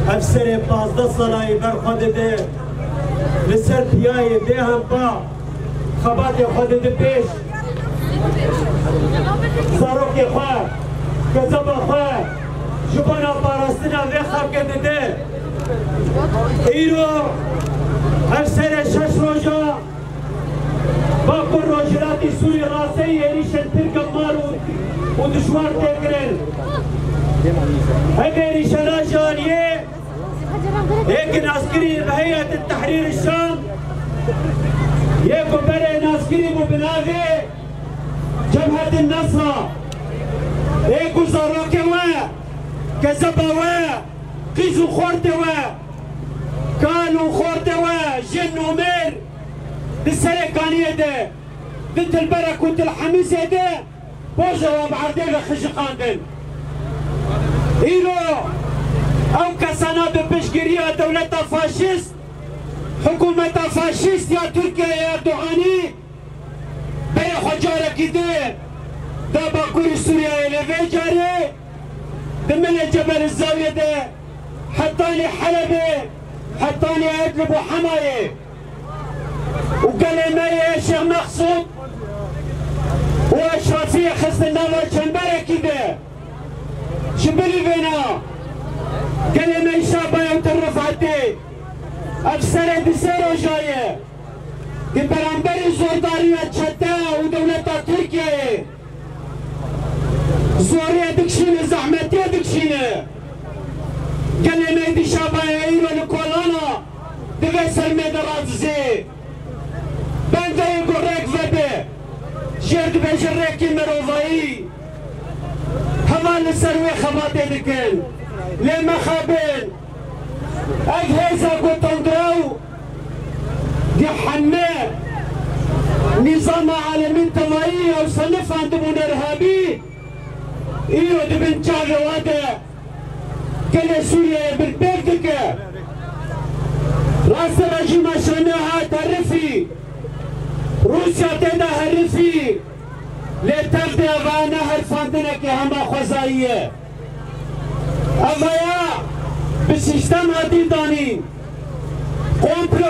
افسر 15 ساله برخواد ده لسر پیای ده هم با خبات خود ده پیش زاروک خواه گذب خواه جبانا پاراستنا و خواب کرده ده ایرو افسر 6 روزا با پر روجراتی سوی راسه ایریشن ترکم مارو و دشوار تکرن هنگری شناجانیه یک ناسکری بهیت التحریر الشام یک بره ناسکری مبناغه جبهة النصر یک زاروک و کذبه و قیزو خورده و کانو خورده و جن و مر للسرقانية ده ضد البركوت الحميسة ده بوجه وبعدين خشقان ده إيلو أو كسانا ببشقرية دولة فاشيست حكومة فاشيست يا تركيا يا أردوغاني بي حجارة كده ده باكوري سوريا يلفي جاري دمنا جبل الزاوية ده حطاني حلبي حطاني ادلب وحماية وقال لي ما يا شيخ مقصود واشرفية خص النظر شنبرة كده شبلي بينا قال لي ما يشابه وترف عدي افسر بسيرو جاية برانبري زوردارية تشتا ودولة تركيا زورية دكشينة زحمتية دكشينة قال لي ما يدي شابه ايرو لكولانا دغسر مدرات زي بنده يقول ريك فبي جرد بجريكي مروضاي هما لسروي خباطي دكين لما خابين اجهزة قطندرو دي حماه نظام عالمي طبيعي وصنف عندهم ارهابي ايوه دي بنت شعر وادا قال سوريا بالبلدك راس الرجيم عشانها تعرفي روسيا تدا هرفي لتبدي ابانا هرفاندنك هما خوزاية افايا بالسيستم هدي داني قومبلو